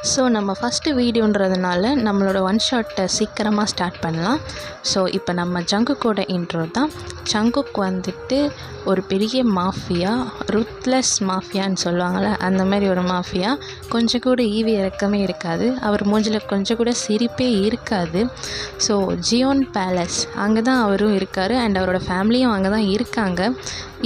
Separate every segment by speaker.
Speaker 1: So நம்ம first வீடியோன்றதுனால நம்மளோட one ஷாட்டை சீக்கிரமாக ஸ்டார்ட் பண்ணலாம். ஸோ இப்போ நம்ம ஜங்குக்கோட இன்ட்ரோ தான். ஜங்குக் வந்துட்டு ஒரு பெரிய மாஃபியா, ருத்லெஸ் மாஃபியான்னு சொல்லுவாங்கள்ல, அந்த மாதிரி ஒரு மாஃபியா. கொஞ்சம் கூட ஈவி இறக்கமே இருக்காது, அவர் மூஞ்சில் கொஞ்சம் கூட சிரிப்பே இருக்காது. ஸோ ஜியோன் பேலஸ் அங்கே தான் அவரும் இருக்கார், அண்ட் அவரோட ஃபேமிலியும் அங்கே தான் இருக்காங்க.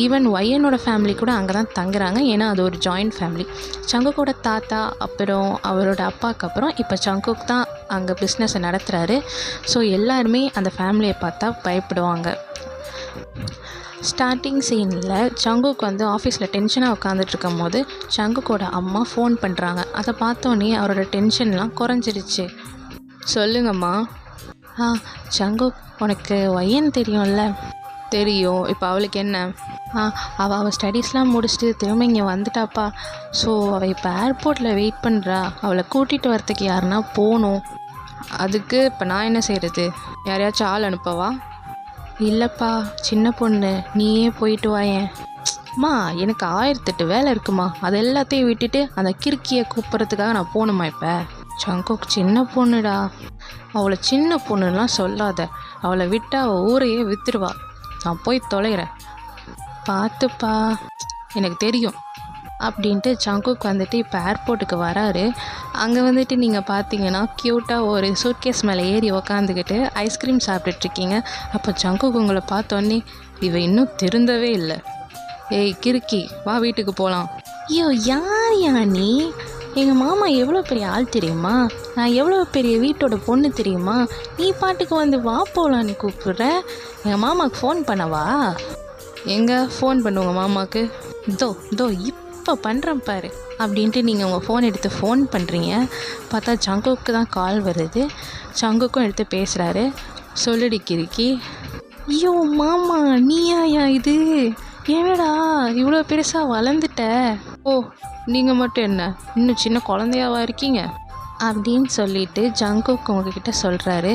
Speaker 1: ஈவன் ஒய்யனோட ஃபேமிலி கூட அங்கே தான் தங்குறாங்க, ஏன்னா அது ஒரு ஜாயிண்ட் ஃபேமிலி. ஜங்குக்கோட தாத்தா அப்புறம் அவரோட அப்பாவுக்கு அப்புறம் இப்போ ஜங்குக் தான் அங்கே பிஸ்னஸை நடத்துகிறாரு. ஸோ எல்லாருமே அந்த ஃபேமிலியை பார்த்தா பயப்படுவாங்க. ஸ்டார்டிங் சீனில் ஜங்குக் வந்து ஆஃபீஸில் டென்ஷனாக உட்காந்துட்ருக்கும் போது ஜங்குக்கோட அம்மா ஃபோன் பண்ணுறாங்க. அதை பார்த்தோன்னே அவரோட டென்ஷன்லாம் குறைஞ்சிருச்சு. சொல்லுங்கம்மா. ஜங்குக், உனக்கு ஒய்யன் தெரியும்ல? தெரியும். இப்போ அவளுக்கு என்ன? அவள் ஸ்டடீஸ்லாம் முடிச்சுட்டு திரும்ப இங்கே வந்துட்டாப்பா. ஸோ அவள் இப்போ ஏர்போர்ட்டில் வெயிட் பண்ணுறா. அவளை கூட்டிகிட்டு வரத்துக்கு யாருன்னா போகணும். அதுக்கு இப்போ நான் என்ன செய்கிறது? யாரையாச்சும் ஆள் அனுப்பவா? இல்லைப்பா, சின்ன பொண்ணு, நீயே போயிட்டு வாயேன். அம்மா, எனக்கு 1008 வேலை இருக்குமா, அது எல்லாத்தையும் விட்டுட்டு அந்த கிறுக்கியை கூப்பிட்றதுக்காக நான் போகணுமா? இப்போ ஜங்குக் சின்ன பொண்ணுடா. அவளை சின்ன பொண்ணுலாம் சொல்லாத. அவளை விட்டால் அவள் ஊரையே விற்றுருவா. நான் போய் தொலைகிறேன், பார்த்துப்பா. எனக்கு தெரியும் அப்படின்ட்டு ஜங்குக் வந்துட்டு இப்போ ஏர்போர்ட்டுக்கு வராரு. அங்கே வந்துட்டு நீங்கள் பார்த்தீங்கன்னா க்யூட்டாக ஒரு சூட்கேஸ் மேலே ஏறி உக்காந்துக்கிட்டு ஐஸ்கிரீம் சாப்பிட்டுட்ருக்கீங்க. அப்போ ஜங்குக் உங்களை பார்த்தோன்னே, இவ இன்னும் திருந்தவே இல்லை. ஏய் கிறுக்கி, வா வீட்டுக்கு போகலாம். ஐயோ, யார் நீ? எங்கள் மாமா எவ்வளோ பெரிய ஆள் தெரியுமா? நான் எவ்வளோ பெரிய வீட்டோட பொண்ணு தெரியுமா? நீ பாட்டுக்கு வந்து வா போகலான்னு கூப்பிட்ற. எங்கள் மாமாவுக்கு ஃபோன் பண்ணவா? எங்கே ஃபோன் பண்ணுவோங்க மாமாவுக்கு? இதோ இப்போ பண்ணுறேன் பாரு அப்படின்ட்டு நீங்கள் உங்கள் ஃபோன் எடுத்து ஃபோன் பண்ணுறீங்க. பார்த்தா ஜங்குக்கு தான் கால் வருது. ஜங்குக்கும் எடுத்து பேசுகிறாரு. சொல்லுடி கிறுக்கி. ஐயோ மாமா, நீயா இது? என்னடா இவ்வளோ பெருசாக வளர்ந்துட்ட? ஓ, நீங்கள் மட்டும் என்ன இன்னும் சின்ன குழந்தையாவா இருக்கீங்க? அப்படின்னு சொல்லிட்டு ஜங்குக் உங்ககிட்ட சொல்கிறாரு.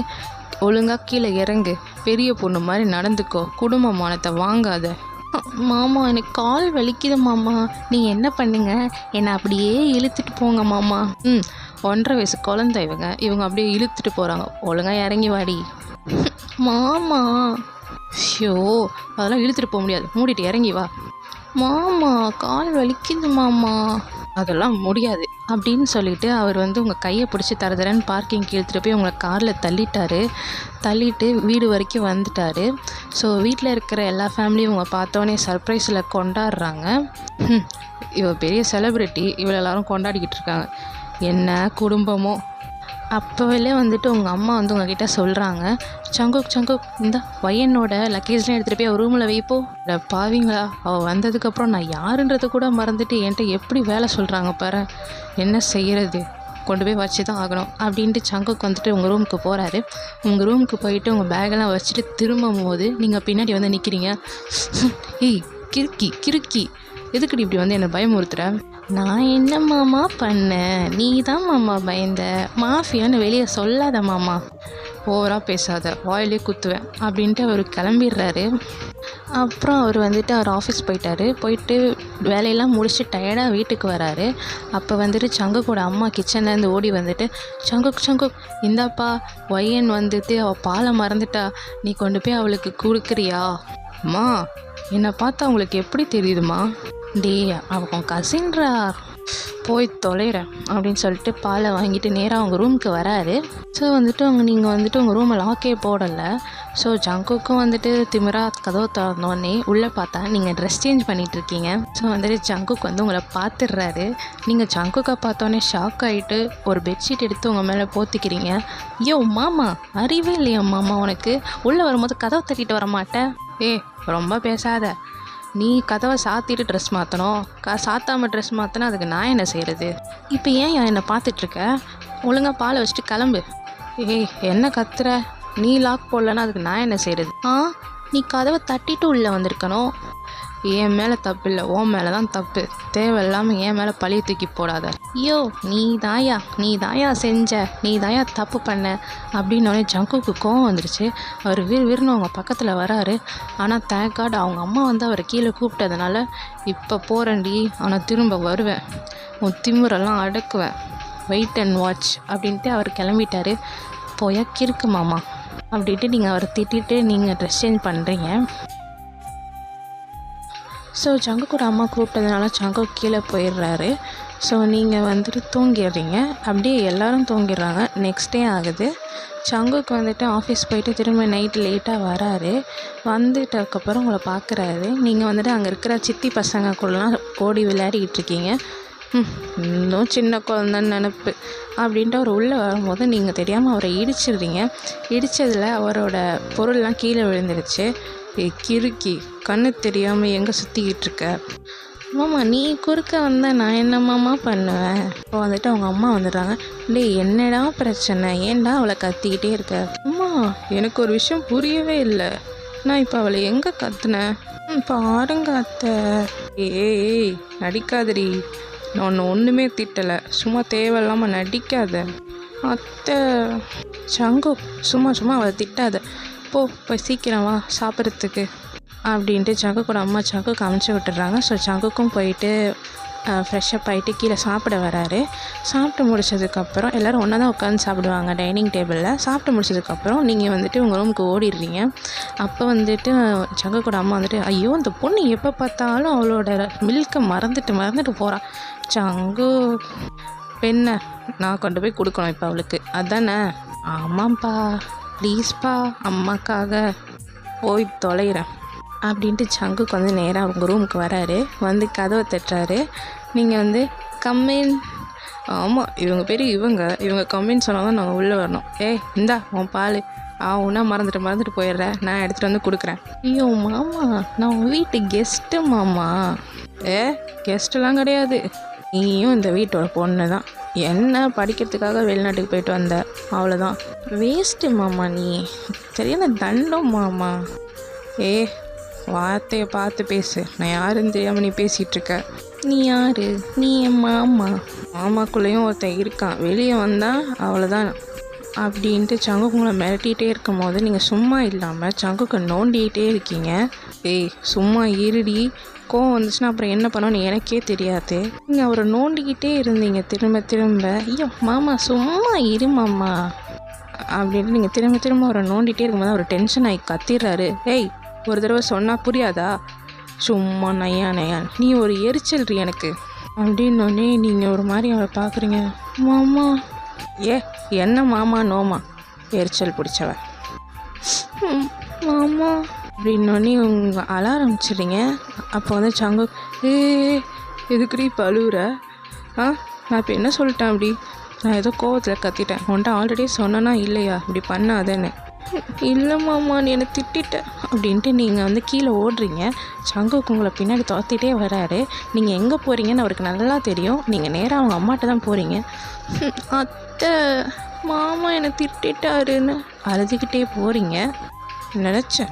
Speaker 1: ஒழுங்காக கீழே இறங்கு, பெரிய பொண்ணு மாதிரி நடந்துக்கோ, குடும்ப மானத்தை வாங்காத. மாமா, எனக்கு கால் வலிக்குது மாமா. நீங்கள் என்ன பண்ணுங்க, என்னை அப்படியே இழுத்துட்டு போங்க மாமா. 1.5 வயசு குழந்தை இவங்க அப்படியே இழுத்துட்டு போகிறாங்க. ஒழுங்காக இறங்கி வாடி. மாமா. ஷோ, அதெல்லாம் இழுத்துட்டு போக முடியாது, மூடிட்டு இறங்கி வா. மாமா, கால் வலிக்குது மாமா. அதெல்லாம் முடியாது அப்படின்னு சொல்லிட்டு அவர் வந்து உங்கள் கையை பிடிச்சி தரன்னு பார்க்கிங்க்கு இழுத்துட்டு போய் உங்களை காரில் தள்ளிட்டு வீடு வரைக்கும் வந்துட்டார். ஸோ வீட்டில் இருக்கிற எல்லா ஃபேமிலியும் இவங்க பார்த்தோன்னே சர்ப்ரைஸில் கொண்டாடுறாங்க. இவ பெரிய செலிப்ரிட்டி, இவளை எல்லாரும் கொண்டாடிக்கிட்டு இருக்காங்க. என்ன குடும்பமோ. அப்போவே வந்துட்டு உங்கள் அம்மா வந்து உங்ககிட்ட சொல்கிறாங்க, ஜங்குக் இந்த ஒய்யனோட லக்கேஜ்லாம் எடுத்துகிட்டு போய் அவள் ரூமில் வைப்போ. இல்லை பாவீங்களா, அவள் வந்ததுக்கப்புறம் நான் யாருன்றது கூட மறந்துட்டு என்கிட்ட எப்படி வேலை சொல்கிறாங்க பாரு. என்ன செய்கிறது, கொண்டு போய் வச்சு தான் ஆகணும் அப்படின்ட்டு ஜங்குக் வந்துட்டு உங்கள் ரூமுக்கு போகிறாரு. உங்கள் ரூமுக்கு போயிட்டு உங்கள் பேக்கெல்லாம் வச்சுட்டு திரும்பும் போது நீங்கள் பின்னாடி வந்து நிற்கிறீங்க. ஏய் கிறுக்கி, எதுக்குடி இப்படி வந்து என்னை பயமுறுத்துற? நான் என்ன மாமா பண்ணேன்? நீ தான் மாமா பயந்த. மாஃபியான்னு வெளியே சொல்லாத மாமா. ஓவராக பேசாத, வாயிலே குத்துவேன் அப்படின்ட்டு அவர் கிளம்பிடுறாரு. அப்புறம் அவர் வந்துட்டு அவர் ஆஃபீஸ் போயிட்டு வேலையெல்லாம் முடிச்சுட்டு டயர்டாக வீட்டுக்கு வராரு. அப்போ வந்துட்டு ஜங்குக்கோட அம்மா கிச்சன்லேருந்து ஓடி வந்துட்டு, ஜங்குக் இந்தாப்பா, ஒய்யன் வந்துட்டு அவள் பாலை மறந்துட்டா, நீ கொண்டு போய் அவளுக்கு கொடுக்குறியா? அம்மா, என்னை பார்த்தா அவங்களுக்கு எப்படி தெரியுதுமா? டே, அவன் கசின்றா, போய் தொலைகிறேன் அப்படின்னு சொல்லிட்டு பாலை வாங்கிட்டு நேராக அவங்க ரூமுக்கு வராரு. ஸோ வந்துட்டு நீங்கள் வந்துட்டு உங்கள் ரூமை லாக்கே போடலை. ஸோ ஜங்குக்கும் வந்துட்டு திமிரா கதவை திறந்தோடனே உள்ளே பார்த்தா நீங்கள் ட்ரெஸ் சேஞ்ச் பண்ணிகிட்ருக்கீங்க. ஸோ வந்துட்டு ஜங்குக் வந்து உங்களை பார்த்துடுறாரு. நீங்கள் ஜங்குக்கை பார்த்தோன்னே ஷாக் ஆகிட்டு ஒரு பெட்ஷீட் எடுத்து உங்கள் மேலே போத்திக்கிறீங்க. ஐயோ மாமா, அறிவே இல்லையா மாமா உனக்கு? உள்ளே வரும்போது கதவை தட்டிட்டு வர மாட்டேன். ரொம்ப பேசாத. நீ கதவை சாத்திட்டு ட்ரெஸ் மாற்றணும், சாத்தாமல் ட்ரெஸ் மாற்றினா அதுக்கு நான் என்ன செய்கிறது? இப்போ ஏன் என்னை பார்த்துட்ருக்க? ஒழுங்காக பாலை வச்சுட்டு கிளம்பு. என்ன கத்துற? நீ லாக் போடலன்னா அதுக்கு நான் என்ன செய்கிறது? நீ கதவை தட்டிட்டு உள்ளே வந்திருக்கணும். என் மேலே தப்பு இல்லை, உன் மேலே தான் தப்பு. தேவையில்லாமல் என் மேலே பழிய தூக்கி போடாத. ஐயோ, நீ தாயா செஞ்ச, நீ தாயா தப்பு பண்ண அப்படின்னோடனே ஜங்குக்கு கோவம் வந்துடுச்சு. அவர் விறுவிறுன்னு அவங்க பக்கத்தில் வராரு. ஆனால் தேங்க் காட் அவங்க அம்மா வந்து அவரை கீழே கூப்பிட்டதுனால, இப்போ போகிறேன்டி, ஆனால் திரும்ப வருவேன், உன் திமிரெல்லாம் அடக்குவேன், வெயிட் அண்ட் வாட்ச் அப்படின்ட்டு அவர் கிளம்பிட்டார். போயா கிறுக்கு மாமா அப்படின்ட்டு நீங்கள் அவரை திட்டிட்டு நீங்கள் ட்ரெஸ் சேஞ்ச் பண்ணுறீங்க. ஸோ ஜங்குக்கோட அம்மா கூப்பிட்டதுனால ஜங்குக் கீழே போயிடுறாரு. ஸோ நீங்கள் வந்துட்டு தூங்கிடுறீங்க. அப்படியே எல்லோரும் தூங்கிடுறாங்க. நெக்ஸ்ட் டே ஆகுது. ஜங்குக் வந்துட்டு ஆஃபீஸ் போயிட்டு திரும்ப நைட்டு லேட்டாக வராரு. வந்துட்டதுக்கப்புறம் உங்களை பார்க்குறாரு. நீங்கள் வந்துட்டு அங்கே இருக்கிற சித்தி பசங்க கூடலாம் ஓடி விளையாடிக்கிட்டு இருக்கீங்க. இன்னும் சின்ன குழந்தைன்னு நினப்பு அப்படின்ட்டு அவர் உள்ளே வரும்போது நீங்கள் தெரியாமல் அவரை இடிச்சிடுறீங்க. இடித்ததில் அவரோட பொருள்லாம் கீழே விழுந்துடுச்சு. கிறுக்கி கண்ணு தெரியாமல் எங்கே சுற்றிக்கிட்டு இருக்க மாமா, நீ குறுக்க வந்தால் நான் என்ன மாமா பண்ணுவேன். இப்போ வந்துட்டு அவங்க அம்மா வந்துடுறாங்க. டேய் என்னடா பிரச்சனை, ஏன்டா அவளை கத்திக்கிட்டே இருக்க? அம்மா எனக்கு ஒரு விஷயம் புரியவே இல்லை. நான் இப்போ அவளை எங்கே கத்துனேன்? பாருங்க அத்தை. ஏய் நடிக்காதடி, நான் ஒன்றுமே திட்டலை, சும்மா தேவையில்லாமல் நடிக்காத. அத்தை சங்கு சும்மா அவளை திட்டாத, போய் சீக்கிரம் வா சாப்பிட்றதுக்கு அப்படின்ட்டு ஜங்குக்கோட அம்மா ஜங்குக்கு அமுச்சு விட்டுறாங்க. ஸோ ஜங்குக்கும் போயிட்டு ஃப்ரெஷ்ஷப் ஆகிட்டு கீழே சாப்பிட வராரு. சாப்பிட்டு முடிச்சதுக்கப்புறம் எல்லோரும் ஒன்றா தான் உட்காந்து சாப்பிடுவாங்க டைனிங் டேபிளில். சாப்பிட்டு முடிச்சதுக்கப்புறம் நீங்கள் வந்துட்டு உங்கள் ரூமுக்கு ஓடிடுறீங்க. அப்போ வந்துட்டு ஜங்குக்கோட அம்மா வந்துட்டு, ஐயோ இந்த பொண்ணு எப்போ பார்த்தாலும் அவளோட மில்கை மறந்துட்டு போகிறான். ஜங்கு பெண்ணை நான் கொண்டு போய் கொடுக்கணும் இப்போ அவளுக்கு, அதானே? ஆமாம்ப்பா ப்ளீஸ்ப்பா, அம்மாக்காக போய் தொலைகிறேன் அப்படின்ட்டு ஜங்குக்கு வந்து நேராக அவங்க ரூமுக்கு வராரு. வந்து கதவை தட்டுறாரு. நீங்கள் வந்து கம்மின். ஆமாம் இவங்க பேர் இவங்க கம்மின்னு சொன்னால் தான் நாங்கள் உள்ளே வரணும். இந்தா உன் பால். உன்னா மறந்துட்டு போயிடுறேன், நான் எடுத்துகிட்டு வந்து கொடுக்குறேன். ஐயோ மாமா, நான் உங்கள் வீட்டு கெஸ்ட்டு மாமா. கெஸ்ட்டெல்லாம் கிடையாது, நீயும் இந்த வீட்டோட பொண்ணு தான். என்ன படிக்கிறதுக்காக வெளிநாட்டுக்கு போயிட்டு வந்த, அவ்வளோதான். வேஸ்ட்டு மாமா, நீ சரியான தண்டம் மாமா. வார்த்தையை பார்த்து பேசு, நான் யாருன்னு தெரியாமல் நீ பேசிகிட்ருக்க. நீ யார்? நீ என் மாமா. மாமாக்குள்ளேயும் ஒருத்தன் இருக்கான், வெளியே வந்தால் அவ்வளோதான் அப்படின்ட்டு ஜங்குக்குங்களை மிரட்டிகிட்டே இருக்கும் போது நீங்கள் சும்மா இல்லாமல் ஜங்குக்கு நோண்டிகிட்டே இருக்கீங்க. சும்மா இருடி, கோவம் வந்துச்சுன்னா அப்புறம் என்ன பண்ணோன்னு எனக்கே தெரியாது. நீங்கள் அவரை நோண்டிக்கிட்டே இருந்தீங்க திரும்ப. ஐயோ மாமா சும்மா இரு மாமா அப்படின்ட்டு நீங்கள் திரும்ப அவரை நோண்டிகிட்டே இருக்கும்போது அவர் டென்ஷன் ஆகி கத்திடுறாரு. ஒரு தடவை சொன்னால் புரியாதா? சும்மா நையா நீ ஒரு எரிச்சல்றி எனக்கு அப்படின்னோடனே நீங்கள் ஒரு மாதிரி அவரை பார்க்குறீங்க. மாமா என்ன மாமா நோமா, எரிச்சல் பிடிச்சவ மாமா அப்படின்னோடனே உங்கள் அழ ஆரம்பிச்சிடுறீங்க. அப்போ வந்து சங்கு எதுக்குடி இப்போ அழுவுற? நான் இப்போ என்ன சொல்லிட்டேன்? அப்படி நான் ஏதோ கோவத்தில் கத்திட்டேன். உன்ட்ட ஆல்ரெடி சொன்னேன்னா இல்லையா இப்படி பண்ணாதேன்னு. இல்லை மாமா நீ என்னை திட்டேன் அப்படின்ட்டு நீங்கள் வந்து கீழே ஓடுறீங்க. சங்குக்கு உங்களை பின்னாடி துரத்திட்டே வராரு. நீங்கள் எங்கே போகிறீங்கன்னு அவருக்கு நல்லா தெரியும். நீங்கள் நேராக அவங்க அம்மாட்ட தான் போகிறீங்க. அத்தை மாமா என்னை திட்டாருன்னு அழுதுகிட்டே போகிறீங்க. நினச்சேன்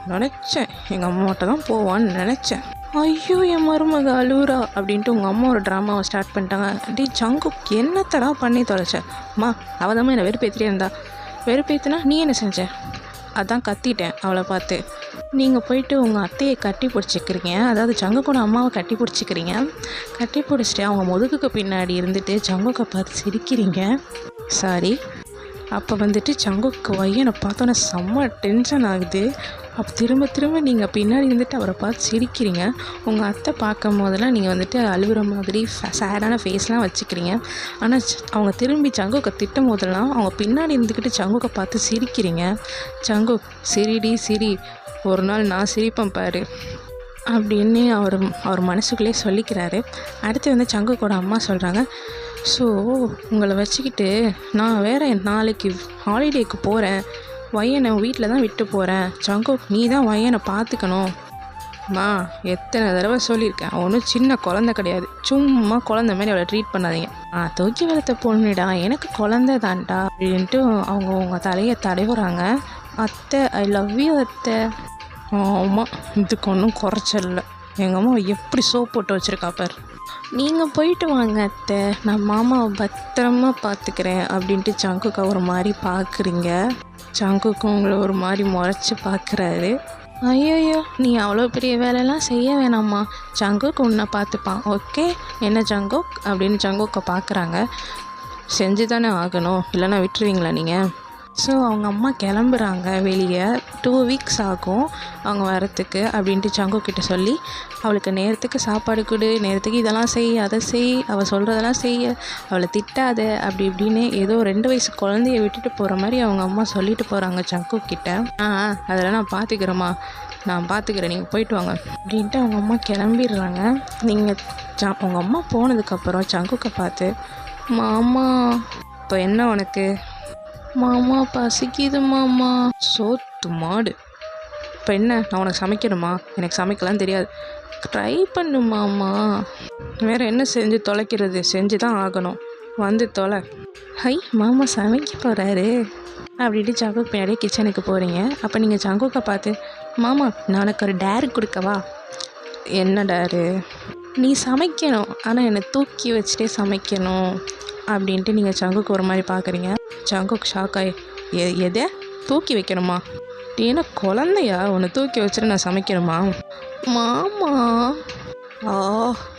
Speaker 1: எங்கள் அம்மாட்ட தான் போவான்னு நினச்சேன். ஐயோ என் மருமக அழுவுறா அப்படின்ட்டு உங்கள் அம்மா ஒரு ட்ராமாவை ஸ்டார்ட் பண்ணிட்டாங்க. ஜங்கு என்னத்தடா பண்ணி தொலைச்ச? அம்மா அவள் தான் என்னை வெறுப்பேற்றிட்டே இருந்தா. வெறுப்பேற்றினா நீ என்ன செஞ்ச? அதான் கத்திட்டேன் அவளை பார்த்து. நீங்கள் போயிட்டு உங்கள் அத்தையை கட்டி பிடிச்சிக்கிறீங்க, அதாவது ஜங்குக்கோட அம்மாவை கட்டி பிடிச்சிக்கிறீங்க. கட்டி பிடிச்சிட்டு அவங்க முதுகுக்கு பின்னாடி இருந்துட்டு ஜங்குக்கை பார்த்து சிரிக்கிறீங்க. சாரி. அப்போ வந்துட்டு ஜங்குக்கு பையனை பார்த்தோன்னே செம்ம டென்ஷன் ஆகுது. அப்போ திரும்ப நீங்கள் பின்னாடி இருந்துட்டு அவரை பார்த்து சிரிக்கிறீங்க. உங்கள் அத்தை பார்க்கும் போதெல்லாம் நீங்கள் வந்துட்டு அழுகுற மாதிரி சேடான ஃபேஸ்லாம் வச்சுக்கிறீங்க. ஆனால் அவங்க திரும்பி ஜங்குக்கை திட்டும் போதெல்லாம் அவங்க பின்னாடி இருந்துக்கிட்டு ஜங்குக்கை பார்த்து சிரிக்கிறீங்க. ஜங்கு சிரி, ஒரு நாள் நான் சிரிப்பேன் பாரு அப்படின்னு அவர் மனசுக்குள்ளே சொல்லிக்கிறாரு. அடுத்து வந்து ஜங்குக்கோட அம்மா சொல்கிறாங்க, ஸோ உங்களை வச்சுக்கிட்டு நான் வேறு நாளைக்கு ஹாலிடேக்கு போகிறேன், வையனை வீட்டில் தான் விட்டு போகிறேன். ஜங்கு நீ தான் வையனை பார்த்துக்கணும். நான் எத்தனை தடவை சொல்லியிருக்கேன், ஒன்றும் சின்ன குழந்தை கிடையாது, சும்மா குழந்தை மாதிரி அவளை ட்ரீட் பண்ணாதீங்க. தூக்கி வளர்த்த பொண்ணுடா, எனக்கு குழந்தை தான்டா அப்படின்ட்டு அவங்க உங்கள் தலையை தடவுறாங்க. அத்தை ஐ லவ் யூ அத்தை. ஆமாம் இதுக்கு ஒன்றும் குறைச்சல. எங்கள் அம்மா எப்படி சோப் போட்டு வச்சுருக்கா பார். நீங்கள் போயிட்டு வாங்க அத்தை, நான் மாமாவை பத்திரமா பார்த்துக்கிறேன் அப்படின்ட்டு ஜங்குக்கா ஒரு மாதிரி பார்க்குறீங்க. ஜங்குக்கு உங்களை ஒரு மாதிரி முறைச்சி பார்க்குறாரு. ஐயோயோ நீ அவ்வளோ பெரிய வேலையெல்லாம் செய்ய வேணாம்மா, ஜங்குக்கு உன்னை பார்த்துப்பான், ஓகே என்ன ஜங்குக் அப்படின்னு ஜங்குக்கை பார்க்குறாங்க. செஞ்சு தானே ஆகணும், இல்லைன்னா விட்டுருவீங்களா நீங்கள்? ஸோ அவங்க அம்மா கிளம்புறாங்க வெளியே. 2 வீக்ஸ் ஆகும் அவங்க வரத்துக்கு அப்படின்ட்டு சங்கு கிட்ட சொல்லி, அவளுக்கு நேரத்துக்கு சாப்பாடு கொடு, நேரத்துக்கு இதெல்லாம் செய், அதை செய், அவள் சொல்கிறதெல்லாம் செய்ய, அவளை திட்டாத, அப்படி இப்படின்னு ஏதோ 2 வயசு குழந்தைய விட்டுட்டு போகிற மாதிரி அவங்க அம்மா சொல்லிட்டு போகிறாங்க சங்கு கிட்ட. அதெல்லாம் நான் பார்த்துக்கிறேம்மா, நான் பார்த்துக்கிறேன், நீங்கள் போயிட்டு வாங்க அப்படின்ட்டு அவங்க அம்மா கிளம்பிடுறாங்க. உங்கள் அம்மா போனதுக்கப்புறம் சங்குக்கை பார்த்து, மாமா இப்போ என்ன உனக்கு? மாமா பசிக்குது மாமா. சோத்து மாடு, இப்போ என்ன நான் உனக்கு சமைக்கணுமா? எனக்கு சமைக்கலாம் தெரியாது. ட்ரை பண்ணு மாமா. வேறு என்ன செஞ்சு தொலைக்கிறது? செஞ்சு தான் ஆகணும், வந்து தொலை. ஹை, மாமா சமைக்க போகிறாரு அப்படின்ட்டு சங்குக்கு பின்னாடியே கிச்சனுக்கு போகிறீங்க. அப்போ நீங்கள் சங்குக்கை பார்த்து, மாமா நான் உனக்கு ஒரு டேரு கொடுக்கவா? என்ன டேரு? நீ சமைக்கணும், ஆனால் என்னை தூக்கி வச்சுட்டே சமைக்கணும் அப்படின்ட்டு நீங்கள் சங்குக்கு ஒரு மாதிரி பார்க்குறீங்க. சங்குக்கு ஷாக்காய், எதை தூக்கி வைக்கணுமா? நீ என்ன குழந்தையா? உன்னை தூக்கி வச்சுட்டு நான் சமைக்கணுமா? மாமா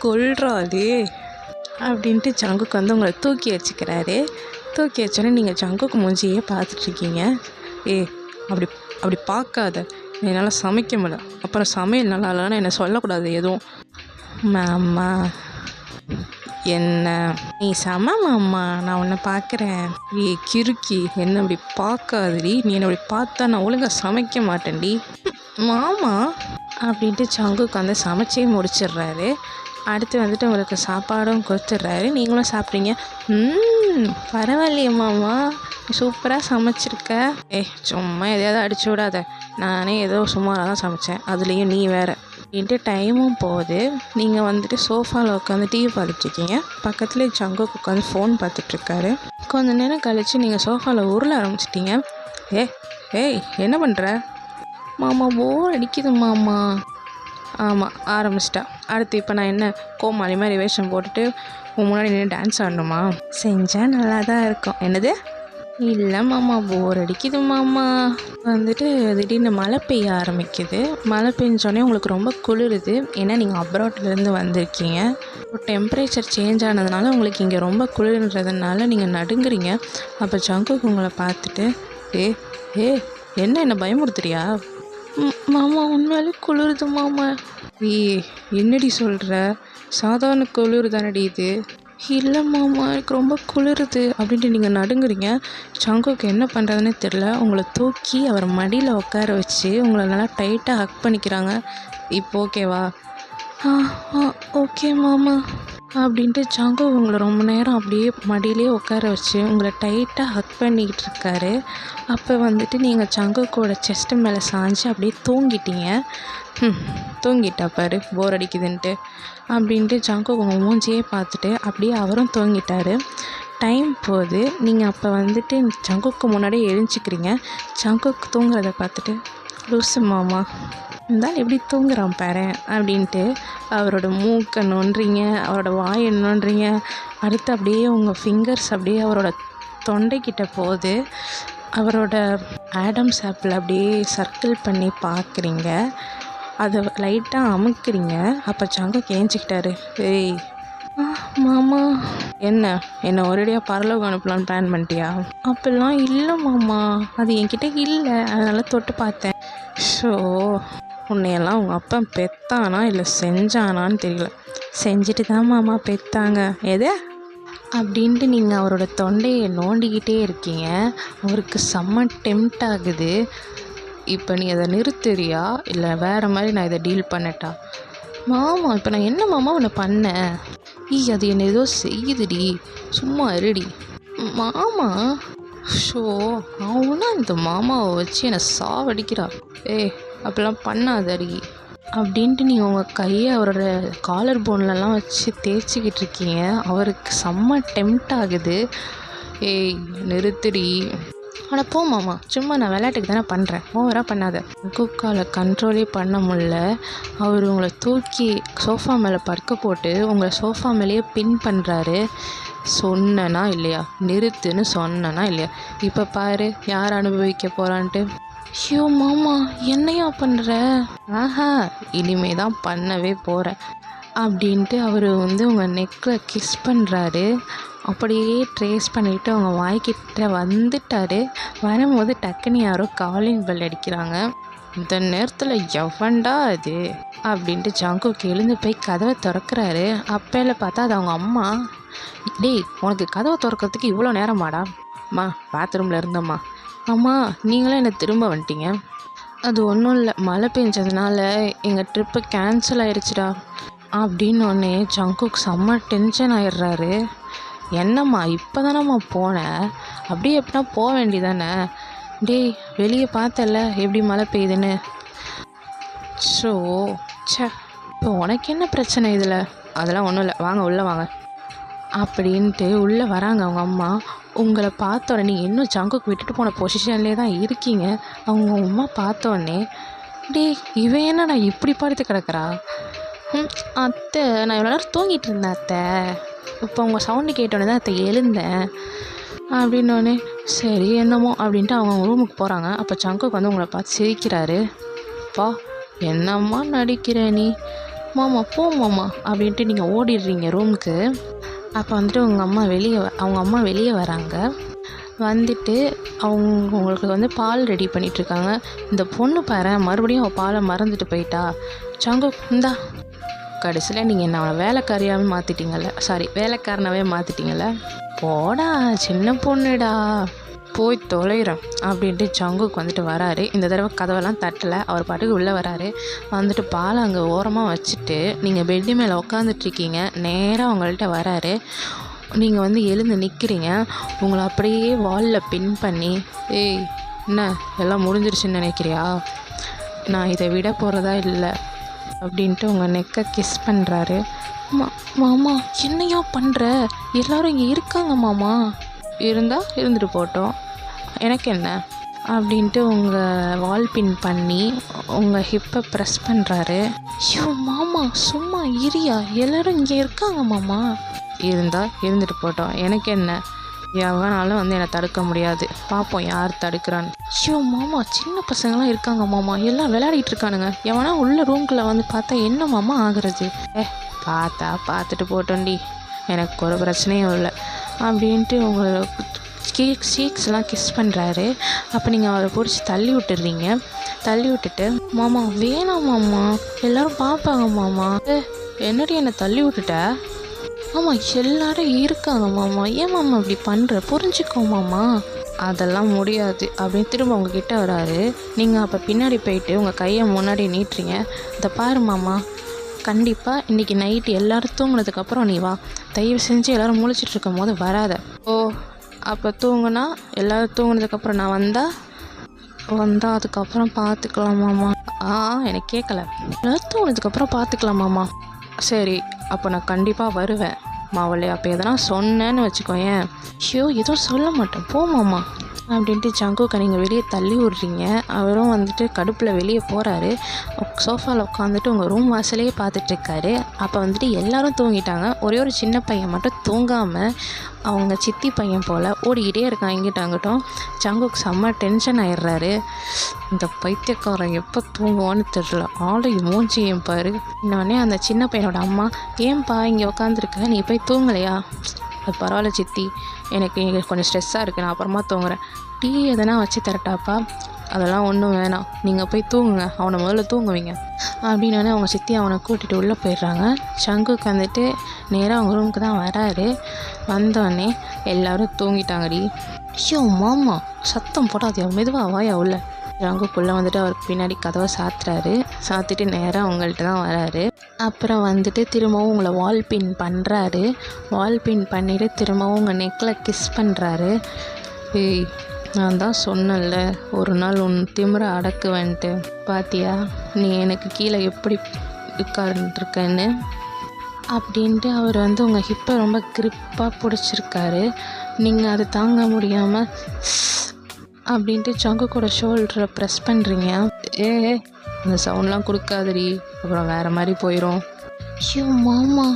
Speaker 1: கொல்றாளே அப்படின்ட்டு சங்குக்கு வந்து உங்களை தூக்கி வச்சுக்கிறாரு. தூக்கி வச்சோன்னே நீங்கள் சங்குக்கு மூஞ்சியே பார்த்துட்ருக்கீங்க. அப்படி அப்படி பார்க்காத, என்னால் சமைக்க முடியல, அப்புறம் சமையல் நல்லா இல்லைன்னா என்னை சொல்லக்கூடாது எதுவும். மாமா என்ன நீ மாமா, நான் உன்னை பார்க்குறேன். கிறுக்கி, என்ன அப்படி பார்க்காதடி, நீ என்னை அப்படி பார்த்தா நான் ஒழுங்காக சமைக்க மாட்டேன்டி மாமா அப்படின்ட்டு சங்குக்கு வந்து சமைச்சே முடிச்சிடுறாரு. அடுத்து வந்துட்டு உங்களுக்கு சாப்பாடும் கொடுத்துட்றாரு. நீங்களும் சாப்பிட்றீங்க. பரவாயில்லையே மாமா, சூப்பராக சமைச்சிருக்க. சும்மா எதையாவது அடிச்சு விடாத, நானே ஏதோ சுமாராக தான் சமைச்சேன், அதுலேயும் நீ வேறு அப்படின்ட்டு டைமும் போகுது. நீங்கள் வந்துட்டு சோஃபாவில் உட்காந்து டிவி பார்த்துட்ருக்கீங்க. பக்கத்துலேயே சங்குக்கு உட்காந்து ஃபோன் பார்த்துட்ருக்காரு. கொஞ்ச நேரம் கழித்து நீங்கள் சோஃபாவில் உருள ஆரம்பிச்சிட்டிங்க. ஏய் என்ன பண்ணுற? மாமா போர் அடிக்குது மாமா. ஆமாம், ஆரம்பிச்சிட்டா. அடுத்து இப்போ நான் என்ன கோமாளி மாதிரி வேஷம் போட்டுட்டு உன் முன்னாடி நின்று டான்ஸ் ஆடணுமா? செஞ்சால் நல்லா தான் இருக்கும். என்னது? இல்லை மாமா, போர் அடிக்குது மாமா. வந்துட்டு திடீர்னு மழை பெய்ய ஆரம்பிக்குது. மழை பெஞ்சோடனே உங்களுக்கு ரொம்ப குளிருது. ஏன்னா நீங்கள் அப்ராட்லேருந்து வந்திருக்கீங்க. டெம்பரேச்சர் சேஞ்ச் ஆனதுனால உங்களுக்கு இங்கே ரொம்ப குளிர்ன்றதுனால நீங்கள் நடுங்குறீங்க. அப்போ சங்குக்கு உங்களை பார்த்துட்டு, என்ன பயமுறுத்துறியா? மாமா உண்மையாலே குளிருது மாமா. என்னடி சொல்கிற? சாதாரண குளிர் தானடி இது. இல்லை மாமா, எனக்கு ரொம்ப குளிருது அப்படின்ட்டு நீங்கள் நடுங்குறீங்க. சங்குக்கு என்ன பண்ணுறதுனே தெரில. உங்களை தூக்கி அவர் மடியில் உட்கார வச்சு உங்களை நல்லா டைட்டாக ஹக் பண்ணிக்கிறாங்க. இப்போ ஓகேவா? ஓகே மாமா அப்படின்ட்டு சங்கு உங்களை ரொம்ப நேரம் அப்படியே மடியிலே உட்கார வச்சு உங்களை டைட்டாக ஹக் பண்ணிக்கிட்டு இருக்காரு. அப்போ வந்துட்டு நீங்கள் சங்குக்கோட செஸ்ட்டு மேலே சாஞ்சு அப்படியே தூங்கிட்டீங்க. தூங்கிட்டா பாரு, போர் அடிக்குதுன்ட்டு அப்படின்ட்டு சங்கு உங்கள் மூஞ்சியே பார்த்துட்டு அப்படியே அவரும் தூங்கிட்டார். டைம் போகுது. நீங்கள் அப்போ வந்துட்டு சங்குக்கு முன்னாடியே எழுஞ்சிக்கிறீங்க. சங்குக்கு தூங்குறத பார்த்துட்டு, லூசு மாமா இருந்தாலும் எப்படி தூங்குறான் பாரு அப்படின்ட்டு அவரோட மூக்கை நோண்டுறீங்க, அவரோட வாயை நோண்டுறீங்க. அடுத்து அப்படியே உங்கள் ஃபிங்கர்ஸ் அப்படியே அவரோட தொண்டைக்கிட்ட போகுது. அவரோட ஆடம்ஸ் ஆப்பிள் அப்படியே சர்க்கிள் பண்ணி பார்க்குறீங்க. அதை லைட்டாக அமுக்குறீங்க. அப்போ சங்கு கேஞ்சிக்கிட்டாரு. மாமா என்ன ஒரேடியாக பரலோகம் அனுப்பலான்னு பிளான் பண்ணிட்டியா? அப்படிலாம் இல்லை மாமா, அது என்கிட்ட இல்லை, அதனால் தொட்டு பார்த்தேன். ஸோ உன்னையெல்லாம் உங்கள் அப்பா பெத்தானா இல்லை செஞ்சானான்னு தெரியல. செஞ்சுட்டு தான் மாமா பெத்தாங்க. எது அப்படின்ட்டு நீங்கள் அவரோட தொண்டையை நோண்டிக்கிட்டே இருக்கீங்க. அவருக்கு செம்ம டெம்ட் ஆகுது. இப்போ நீ அதை நிறுத்துறியா இல்லை வேறு மாதிரி நான் இதை டீல் பண்ணட்டா? மாமா இப்போ நான் என்ன மாமா உன்னை பண்ணேன்? அது என்ன ஏதோ செய்யுதுடி, சும்மா இருடி மாமா. ஷோ அவனா இந்த மாமாவை வச்சு என்னை சாவடிக்கிறா. அப்படிலாம் பண்ணாதடி அப்படின்ட்டு நீங்கள் உங்கள் கையை அவரோட காலர் போன்லலாம் வச்சு தேய்ச்சிக்கிட்டு இருக்கீங்க. அவருக்கு செம்ம டெம்ட் ஆகுது. நிறுத்துடி. ஆனால் போ மாமா, சும்மா நான் விளையாட்டுக்கு தானே பண்ணுறேன், ஓவராக பண்ணாத. குக்கால கண்ட்ரோலே பண்ண முடில. அவர் உங்களை தூக்கி சோஃபா மேலே படுக்க போட்டு உங்களை சோஃபா மேலேயே பின் பண்ணுறாரு. சொன்னனா இல்லையா? நிறுத்துன்னு சொன்னனா இல்லையா? இப்போ பாரு யார் அனுபவிக்க போகிறான்ட்டு. ஐயோ மாமா, என்னையா பண்ணுற? இனிமே தான் பண்ணவே போகிறேன் அப்படின்ட்டு அவர் வந்து உங்கள் நெக்கில் கிஸ் பண்ணுறாரு. அப்படியே ட்ரேஸ் பண்ணிவிட்டு அவங்க வாய்க்கிட்ட வந்துட்டார். வரும்போது டக்குன்னு யாரோ காலிங் பெல் அடிக்கிறாங்க. இந்த நேரத்தில் எவன்டா அது அப்படின்ட்டு ஜங்குக்கு எழுந்து போய் கதவை திறக்கிறாரு. அப்பையில் பார்த்தா அது அவங்க அம்மா. டேய், உனக்கு கதவை திறக்கிறதுக்கு இவ்வளோ நேரமாடா? அம்மா, பாத்ரூமில் இருந்தம்மா. அம்மா, நீங்களே என்னை திரும்ப வந்துட்டீங்க. அது ஒன்றும் இல்லை, மழை பெஞ்சதுனால எங்கள் ட்ரிப்பு கேன்சல் ஆயிடுச்சுடா அப்படின்னோடனே ஜங்குக் செம்ம டென்ஷன் ஆயிடுறாரு. என்னம்மா, இப்போ தானம்மா போனேன், அப்படியே எப்படின்னா போக வேண்டியதானே? டேய், வெளியே பார்த்தல எப்படி மழை பெய்யுதுன்னு. ஸோ சே, இப்போ உனக்கு என்ன பிரச்சனை இதில்? அதெல்லாம் ஒன்றும் இல்லை, வாங்க உள்ளே வாங்க அப்படின்ட்டு உள்ளே வராங்க அவங்க அம்மா. உங்களை பார்த்த உடனே நீங்கள் இன்னும் ஜங்குக்கு விட்டுட்டு போன பொசிஷன்லேயே தான் இருக்கீங்க. அவங்க அம்மா பார்த்த உடனே, டேய் இவன் என்ன நான் இப்படி படுத்து கிடக்குறா? அத்தை, நான் இவ்வளோ நேரம் தூங்கிட்டு இருந்தேன் அத்தை, இப்போ உங்கள் சவுண்டு கேட்டோன்னே தான் அத்தை எழுந்தேன் அப்படின்னோடனே, சரி என்னமோ அப்படின்ட்டு அவங்க ரூமுக்கு போகிறாங்க. அப்போ ஜங்குக்கு வந்து உங்களை பார்த்து சிரிக்கிறாரு. பா, என்னம்மா நடிக்கிற நீ? மாமா போ மாமா அப்படின்ட்டு நீங்கள் ஓடிடுறீங்க ரூமுக்கு. அப்போ வந்துட்டு அவங்க அம்மா வெளியே வராங்க. வந்துட்டு உங்களுக்கு வந்து பால் ரெடி பண்ணிகிட்ருக்காங்க. இந்த பொண்ணு பாரு, மறுபடியும் அவள் பாலை மறந்துட்டு போயிட்டா. ஜங்குக், இந்தா. கடைசியில் நீங்கள் என்ன அவனை வேலைக்காரியாகவே மாற்றிட்டீங்கல்ல, சாரி வேலைக்காரனாகவே மாற்றிட்டீங்கல்ல. போடா சின்ன பொண்ணுடா, போய் தொலைகிறேன் அப்படின்ட்டு ஜங்குக் வந்துட்டு வராரு. இந்த தடவை கதவெல்லாம் தட்டலை, அவர் பாட்டுக்கு உள்ளே வராரு. வந்துட்டு பாலை அங்கே ஓரமாக வச்சுட்டு நீங்கள் பெட்டு மேலே உட்காந்துட்ருக்கீங்க. நேராக அவங்கள்ட்ட வராரு. நீங்கள் வந்து எழுந்து நிற்கிறீங்க. உங்களை அப்படியே வாலில் பின் பண்ணி, ஏய் என்ன எல்லாம் முடிஞ்சிருச்சுன்னு நினைக்கிறியா? நான் இதை விட போகிறதா இல்லை அப்படின்ட்டு உங்கள் நெக்கை கிஸ் பண்ணுறாரு. மாமா என்னையா பண்ணுற? எல்லோரும் இங்கே இருக்காங்க மாமா. இருந்தால் இருந்துட்டு போட்டோம், எனக்கு என்ன அப்படின்ட்டு உங்கள் வால் பின் பண்ணி உங்கள் ஹிப்பை ப்ரெஸ் பண்ணுறாரு. ஐயோ மாமா, சும்மா இரியா, எல்லோரும் இங்கே இருக்காங்க மாமா. இருந்தால் இருந்துட்டு போட்டோம், எனக்கு என்ன? எவனாலும் வந்து என்னை தடுக்க முடியாது, பார்ப்போம் யார் தடுக்கிறான்னு. ஐயோ மாமா, சின்ன பசங்களாம் இருக்காங்க மாமா, எல்லாம் விளையாடிட்டு இருக்கானுங்க. எவனா உள்ள ரூம்குள்ளே வந்து பார்த்தா என்ன மாமா ஆகுறது? பார்த்துட்டு போட்டோண்டி, எனக்கு ஒரு பிரச்சனையும் இல்லை அப்படின்ட்டு உங்களை சீக்ஸ்லாம் கிஸ் பண்ணுறாரு. அப்போ நீங்கள் அவரை பிடிச்சி தள்ளி விட்டுடுறீங்க. தள்ளி விட்டுட்டு, மாமா வேணாம் மாமா, எல்லோரும் பார்ப்பாங்க மாமா. என்னடி என்னை தள்ளி விட்டுட்ட? ஆமாம் எல்லாரும் இருக்காங்க மாமா, ஏன் மாமா இப்படி பண்ணுற? புரிஞ்சுக்கோ மாமா. அதெல்லாம் முடியாது அப்படின்னு திரும்ப உங்ககிட்ட வராரு. நீங்கள் அப்போ பின்னாடி போயிட்டு உங்கள் கையை முன்னாடி நீட்டுறீங்க. இதை பாரு மாமா, கண்டிப்பாக இன்றைக்கி நைட்டு எல்லோரும் தூங்கினதுக்கப்புறம் நீ வா, தயவு செஞ்சு எல்லோரும் முழிச்சிட்டு இருக்கும் போது வராத. ஓ, அப்போ தூங்குனா எல்லோரும் தூங்கினதுக்கப்புறம் நான் வந்தால் அதுக்கப்புறம் பார்த்துக்கலாமாம்மா? எனக்கு கேட்கல. எல்லோரும் தூங்கினதுக்கப்புறம் பார்த்துக்கலாமாம்மா? சரி, அப்போ நான் கண்டிப்பாக வருவேன் மாவளே. அப்போ எதனா சொன்னேன்னு வச்சுக்கோயேன். ஷியோ எதுவும் சொல்ல மாட்டேன், போமாம்மா அப்படின்ட்டு ஜங்குக்கை நீங்கள் வெளியே தள்ளி விட்றீங்க. அவரும் வந்துட்டு கடுப்பில் வெளியே போகிறாரு. சோஃபாவில் உட்காந்துட்டு உங்கள் ரூம் வாசலையே பார்த்துட்ருக்காரு. அப்போ வந்துட்டு எல்லோரும் தூங்கிட்டாங்க. ஒரே ஒரு சின்ன பையன் மட்டும் தூங்காமல் அவங்க சித்தி பையன் போல் ஓடிக்கிட்டே இருக்கான் இங்கிட்ட அங்கிட்டும். ஜங்குக் செம்ம டென்ஷன் ஆயிடுறாரு. இந்த பைத்தியக்காரன் எப்போ தூங்குவான்னு தெரில, ஆளை மூஞ்சியும் பாரு. இன்னொன்னே அந்த சின்ன பையனோட அம்மா, ஏன்பா இங்கே உட்காந்துருக்க, நீ போய் தூங்கலையா? அது பரவாயில்ல சித்தி, எனக்கு கொஞ்சம் ஸ்ட்ரெஸ்ஸாக இருக்குது, நான் அப்புறமா தூங்குறேன். டீ எதனா வச்சு தரட்டாப்பா? அதெல்லாம் ஒன்றும் வேணாம், நீங்கள் போய் தூங்குங்க, அவனை முதல்ல தூங்குவீங்க அப்படின்னோடனே அவங்க சித்தி அவனை கூட்டிகிட்டு உள்ளே போயிடுறாங்க. ஜங்குக் வந்துட்டு நேராக அவங்க ரூமுக்கு தான் வராரு. வந்தோடனே எல்லோரும் தூங்கிட்டாங்கடி. ஐயோ மாமா, சத்தம் போடாது, மெதுவாக வாயா உள்ள. ஜங்குக்குள்ளே வந்துட்டு அவருக்கு பின்னாடி கதவை சாத்துறாரு. சாத்திட்டு நேராக அவங்கள்ட்ட தான் வராரு. அப்புறம் வந்துட்டு திரும்பவும் உங்களை வால் பின் பண்ணுறாரு. வால் பின் பண்ணிவிட்டு திரும்பவும் உங்கள் நெக்கில் கிஸ் பண்ணுறாரு. ஏய், நான் தான் சொன்னேன்ல ஒரு நாள் உன் திமிரை அடக்குவேன்ட்டு, பாத்தியா நீ எனக்கு கீழே எப்படி உட்கார்ந்துருக்கன்னு அப்படின்ட்டு அவர் வந்து உங்கள் ஹிப்பை ரொம்ப கிரிப்பாக பிடிச்சிருக்காரு. நீங்கள் அதை தாங்க முடியாமல் அப்படின்ட்டு ஜங்குக்கோட ஷோல்டரை ப்ரெஸ் பண்ணுறீங்க. அந்த சவுண்ட்லாம் கொடுக்காதடி, அப்புறம் வேறு மாதிரி போயிடும். ஐயோ மாமா,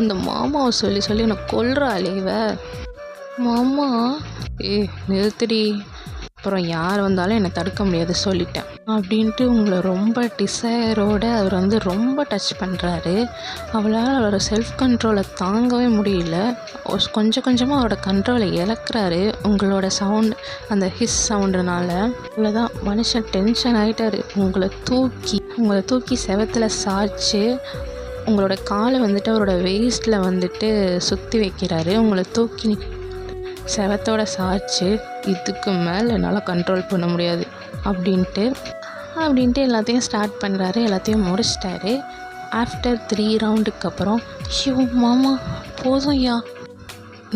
Speaker 1: இந்த மாமாவை சொல்லி என்னை கொல்றாளே இவ. மாமா நிறுத்துடி, அப்புறம் யார் வந்தாலும் என்னை தடுக்க முடியாது சொல்லிட்டேன் அப்படின்ட்டு உங்களை ரொம்ப டிசையரோடு அவர் வந்து ரொம்ப டச் பண்ணுறாரு. அவளால் அவரோட செல்ஃப் கண்ட்ரோலை தாங்கவே முடியல. கொஞ்சம் கொஞ்சமாக அவரோட கண்ட்ரோலை இழக்கிறாரு உங்களோட சவுண்ட், அந்த ஹிஸ் சவுண்டுனால. இவ்வளோதான் மனுஷன் டென்ஷன் ஆகிட்டாரு. உங்களை தூக்கி செவத்தில் சாய்ச்சி உங்களோட காலை வந்துட்டு அவரோட வேஸ்ட்டில் வந்துட்டு சுற்றி வைக்கிறாரு. உங்களை தூக்கி செவத்தோட சாய்ச்சி இதுக்கு மேலே என்னால் கண்ட்ரோல் பண்ண முடியாது அப்படின்ட்டு எல்லாத்தையும் ஸ்டார்ட் பண்ணுறாரு. எல்லாத்தையும் முடிச்சிட்டாரு. ஆஃப்டர் 3 ரவுண்டுக்கு அப்புறம் ஐயோ மாமா போதும் ஐயா,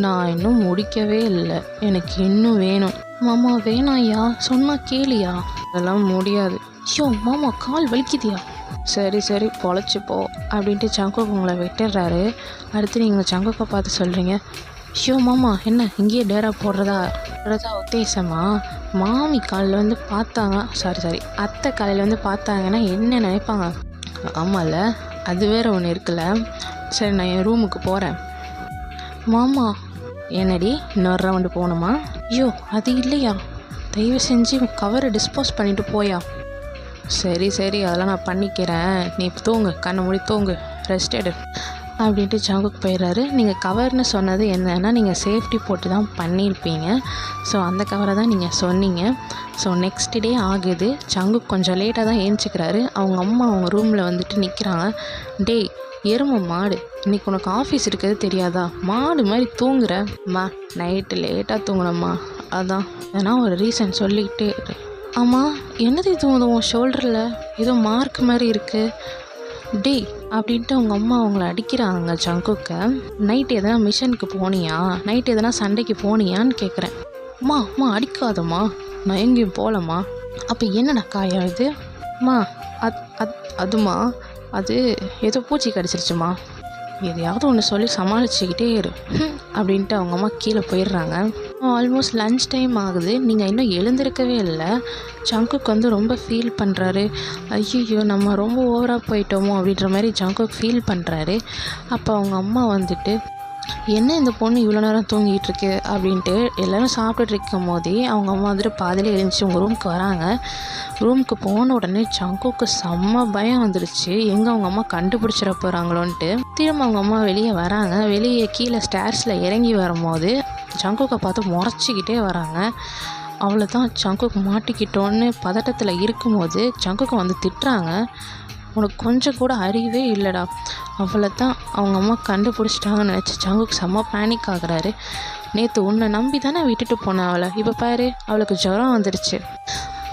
Speaker 1: நான் இன்னும் முடிக்கவே இல்லை, எனக்கு இன்னும் வேணும். மாமா வேணாம் ஐயா, சொன்னால் கேளியா. அதெல்லாம் முடியாது. ஐயோ மாமா கால் வலிக்குதியா. சரி பொழைச்சிப்போ அப்படின்ட்டு சங்குக்கு உங்களை விட்டுடுறாரு. அடுத்து நீங்கள் சங்குக்கை பார்த்து சொல்கிறீங்க, ஐயோ மாமா என்ன இங்கேயே டேரா போடுறதா உத்தேசமா? மாமி காலில் வந்து பார்த்தாங்க, சாரி அத்தை காலையில் வந்து பார்த்தாங்கன்னா என்ன நினைப்பாங்க? ஆமாம்ல, அது வேறு ஒன்று இருக்குல்ல. சரி நான் என் ரூமுக்கு போகிறேன். மாமா என்னடி இன்னொரு ரவுண்டு போகணுமா? ஐயோ அது இல்லையா, தயவு செஞ்சு கவரை டிஸ்போஸ் பண்ணிவிட்டு போயா. சரி அதெல்லாம் நான் பண்ணிக்கிறேன், நீ தூங்கு, கண்ணை மூடி தூங்கு, ரெஸ்ட் எடு அப்படின்ட்டு சங்குக்கு போயிடுறாரு. நீங்கள் கவர்னு சொன்னது என்னன்னா நீங்கள் சேஃப்டி போட்டு தான் பண்ணியிருப்பீங்க. ஸோ அந்த கவரை தான் நீங்கள் சொன்னீங்க. ஸோ நெக்ஸ்ட் டே ஆகுது. சங்குக்கு கொஞ்சம் லேட்டாக தான் ஏஞ்சிக்கிறாரு. அவங்க அம்மா அவங்க ரூமில் வந்துட்டு நிற்கிறாங்க. டேய் எருமை மாடு, இன்றைக்கி உனக்கு ஆஃபீஸ் இருக்கிறது தெரியாதா? மாடு மாதிரி தூங்குறம்மா, நைட்டு லேட்டாக தூங்குனம்மா, அதான் ஏன்னா ஒரு ரீசன் சொல்லிக்கிட்டே. ஆமாம் என்னது இது உன் ஷோல்டரில் ஏதோ மார்க் மாதிரி இருக்குது டேய் அப்படின்ட்டு அவங்க அம்மா அவங்கள அடிக்கிறாங்க சங்குக்கை. நைட் எதனா மிஷனுக்கு போனியா, நைட் எதனா சண்டைக்கு போனியான்னு கேட்குறேன். அம்மா அடிக்காதம்மா, நான் எங்கேயும் போகலம்மா. அப்போ என்னடா காயம் இது? அம்மா அதுமா அது ஏதோ பூச்சி கடிச்சிருச்சுமா, எதையாவது ஒன்று சொல்லி சமாளிச்சுக்கிட்டே இரு அப்படின்ட்டு அவங்க அம்மா கீழே போயிடுறாங்க. ஆல்மோஸ்ட் லன்ச் டைம் ஆகுது. நீங்கள் இன்னும் எழுந்திருக்கவே இல்லை. சங்குக்கு வந்து ரொம்ப ஃபீல் பண்ணுறாரு. ஐயோ நம்ம ரொம்ப ஓவராக போயிட்டோமோ அப்படின்ற மாதிரி சங்குக்கு ஃபீல் பண்ணுறாரு. அப்போ அவங்க அம்மா வந்துட்டு, என்ன இந்த பொண்ணு இவ்வளோ நேரம் தூங்கிட்டு இருக்கு அப்படின்ட்டு எல்லோரும் சாப்பிட்டுட்டு இருக்கும் போதே அவங்க அம்மா வந்துட்டு பாதியிலே எழுந்துச்சு உங்கள் ரூமுக்கு வராங்க. ரூமுக்கு போன உடனே சங்குக்கு செம்ம பயம் வந்துடுச்சு, எங்கே அவங்க அம்மா கண்டுபிடிச்சிட போகிறாங்களோன்ட்டு. திரும்ப அவங்க அம்மா வெளியே வராங்க. வெளியே கீழே ஸ்டேர்ஸில் இறங்கி வரும்போது சங்குக்கை பார்த்து முறைச்சிக்கிட்டே வராங்க. அவ்வளோதான், சங்குக்கு மாட்டிக்கிட்டோன்னு பதட்டத்தில் இருக்கும்போது சங்குக்கை வந்து திட்டுறாங்க. உனக்கு கொஞ்சம் கூட அறிவே இல்லைடா. அவ்வளோதான், அவங்க அம்மா கண்டுபிடிச்சிட்டாங்கன்னு நினச்சி சங்குக்கு செம்ம பேனிக் ஆகுறாரு. நேற்று உன்னை நம்பி தானே விட்டுட்டு போனேன் அவளை, இப்போ பாரு அவளுக்கு ஜுரம் வந்துடுச்சு.